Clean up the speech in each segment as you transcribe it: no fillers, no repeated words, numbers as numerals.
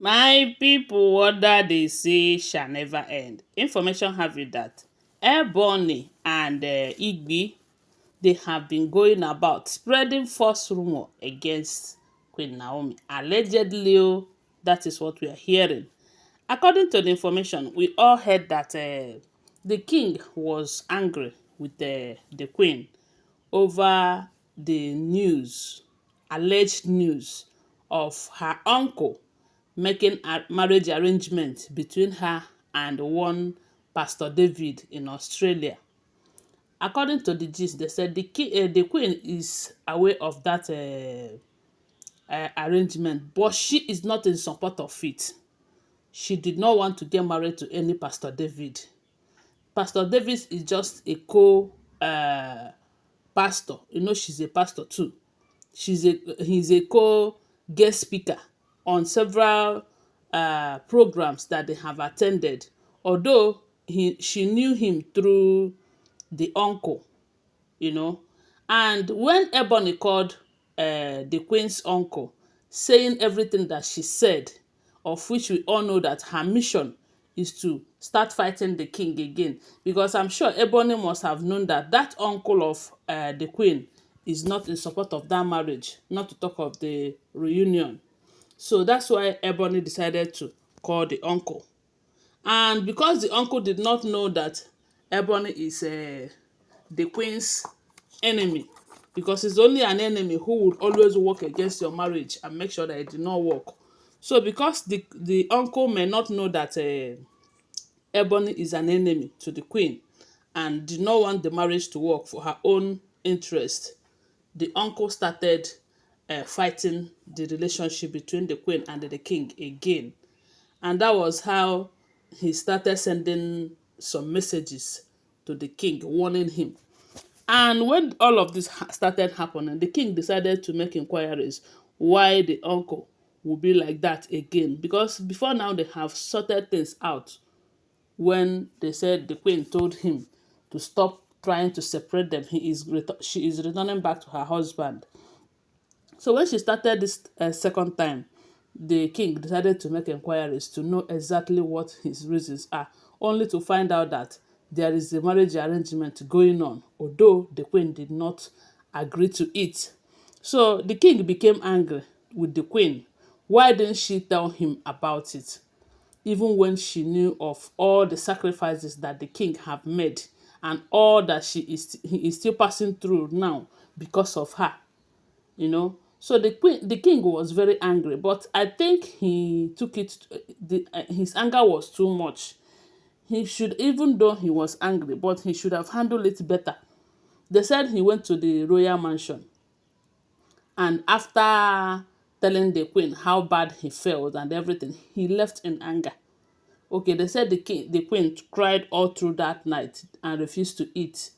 My people, what that they say shall never end. Information have it that Ebony and Igbi, they have been going about spreading false rumor against Queen Naomi. Allegedly, that is what we are hearing. According to the information, we all heard that the king was angry with the queen over the news, alleged news of her uncle making a marriage arrangement between her and one Pastor David in Australia. According to the gist, they said the queen is aware of that arrangement, but she is not in support of it. She did not want to get married to any Pastor David. Pastor David is just a pastor. You know, she's a pastor too. He's a co-guest speaker on several programs that they have attended. Although she knew him through the uncle, you know. And when Ebony called the queen's uncle, saying everything that she said, of which we all know that her mission is to start fighting the king again, because I'm sure Ebony must have known that that uncle of the queen is not in support of that marriage, not to talk of the reunion. So that's why Ebony decided to call the uncle. And because the uncle did not know that Ebony is the queen's enemy, because it's only an enemy who would always work against your marriage and make sure that it did not work. So because the uncle may not know that Ebony is an enemy to the queen and did not want the marriage to work for her own interest, the uncle started fighting the relationship between the queen and the king again. And that was how he started sending some messages to the king warning him. And when all of this started happening, the king decided to make inquiries why the uncle would be like that again. Because before now, they have sorted things out when they said the queen told him to stop trying to separate them. She is returning back to her husband. So when she started this second time, the king decided to make inquiries to know exactly what his reasons are, only to find out that there is a marriage arrangement going on, although the queen did not agree to it. So the king became angry with the queen. Why didn't she tell him about it? Even when she knew of all the sacrifices that the king have made and all that he is still passing through now because of her, you know. So the king was very angry, but I think he took it. His anger was too much. He should, even though he was angry, but he should have handled it better. They said he went to the royal mansion, and after telling the queen how bad he felt and everything, he left in anger. Okay, they said the queen cried all through that night and refused to eat.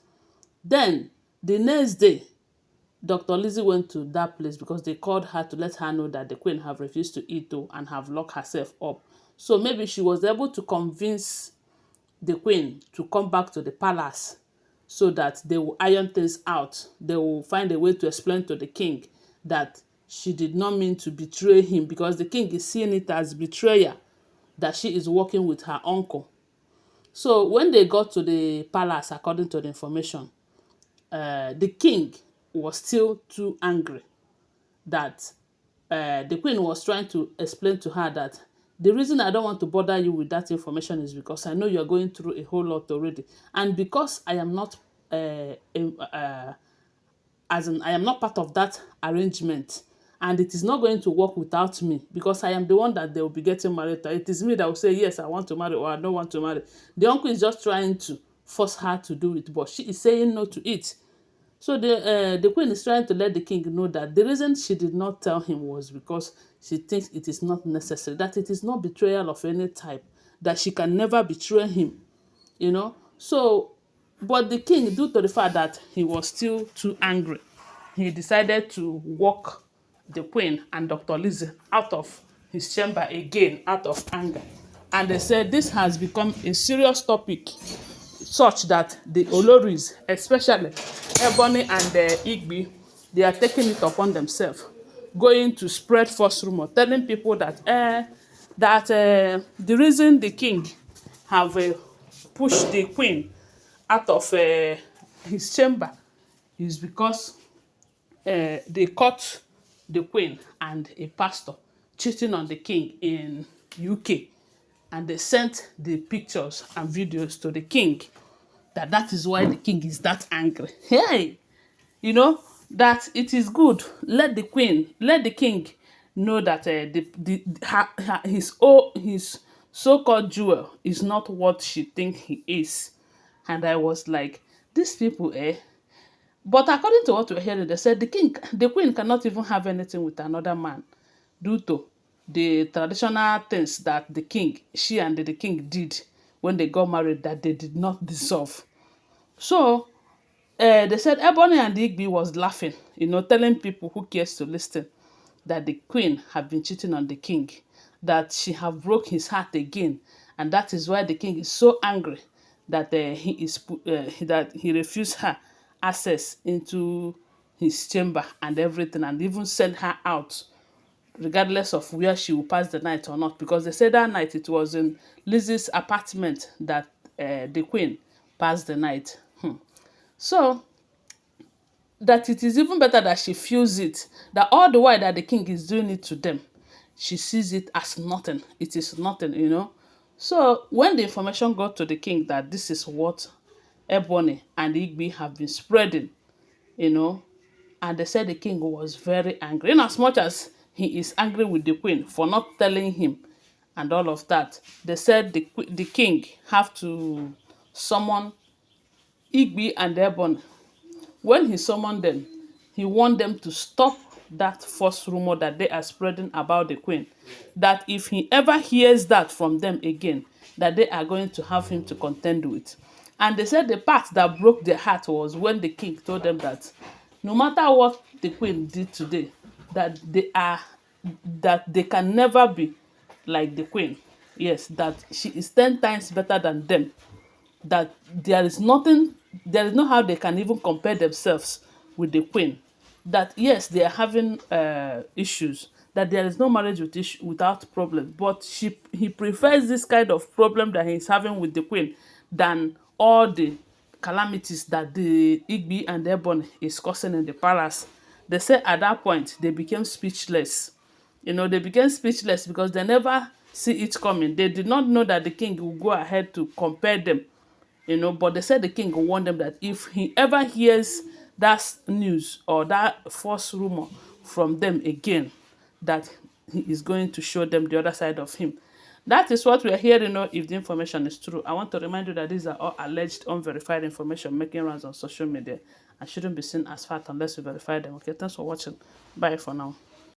Then the next day, Dr. Lizzie went to that place because they called her to let her know that the queen have refused to eat too and have locked herself up. So maybe she was able to convince the queen to come back to the palace so that they will iron things out. They will find a way to explain to the king that she did not mean to betray him, because the king is seeing it as betrayal that she is working with her uncle. So when they got to the palace, according to the information, the king was still too angry that the queen was trying to explain to her that the reason I don't want to bother you with that information is because I know you're going through a whole lot already. And because I am not, as in, I am not part of that arrangement, and it is not going to work without me, because I am the one that they will be getting married to. It is me that will say, yes, I want to marry, or I don't want to marry. The uncle is just trying to force her to do it, but she is saying no to it. So the queen is trying to let the king know that the reason she did not tell him was because she thinks it is not necessary, that it is not betrayal of any type, that she can never betray him, you know. So, but the king, due to the fact that he was still too angry, he decided to walk the queen and Dr. Lizzie out of his chamber again, out of anger. And they said this has become a serious topic, such that the Oloris, especially Ebony and Igbi, they are taking it upon themselves, going to spread false rumor, telling people that that the reason the king have pushed the queen out of his chamber is because they caught the queen and a pastor cheating on the king in UK, and they sent the pictures and videos to the king. That is why the king is that angry. Hey, you know that it is good. Let the king know that his so-called jewel is not what she think he is. And I was like, these people, eh? But according to what we're hearing, they said the queen cannot even have anything with another man due to the traditional things that she and the king did when they got married that they did not dissolve. So they said Ebony and Igbi was laughing, telling people who cares to listen that the queen had been cheating on the king, that she have broke his heart again, and that is why the king is so angry that that he refused her access into his chamber and everything, and even sent her out regardless of where she will pass the night or not, because they said that night it was in Lizzie's apartment that the queen passed the night. So that it is even better that she feels it, that all the while that the king is doing it to them, she sees it as nothing. It is nothing. So when the information got to the king that this is what Ebony and Igbi have been spreading, you know, and they said the king was very angry. In as much as he is angry with the queen for not telling him and all of that, they said the king have to summon Igbi and Ebony. When he summoned them, he warned them to stop that false rumor that they are spreading about the queen. That if he ever hears that from them again, that they are going to have him to contend with. And they said the part that broke their heart was when the king told them that no matter what the queen did today, that they can never be like the queen. Yes, that she is 10 times better than them, that there is no how they can even compare themselves with the queen. That yes, they are having issues, that there is no marriage without problem, but he prefers this kind of problem that he's having with the queen than all the calamities that the Igbi and Ebony is causing in the palace. They say at that point they became speechless. They became speechless because they never see it coming. They did not know that the king will go ahead to compare them. But they said the king will warn them that if he ever hears that news or that false rumor from them again, that he is going to show them the other side of him. That is what we are here. If the information is true. I want to remind you that these are all alleged unverified information making rounds on social media and shouldn't be seen as fact unless we verify them. Okay, thanks for watching. Bye for now.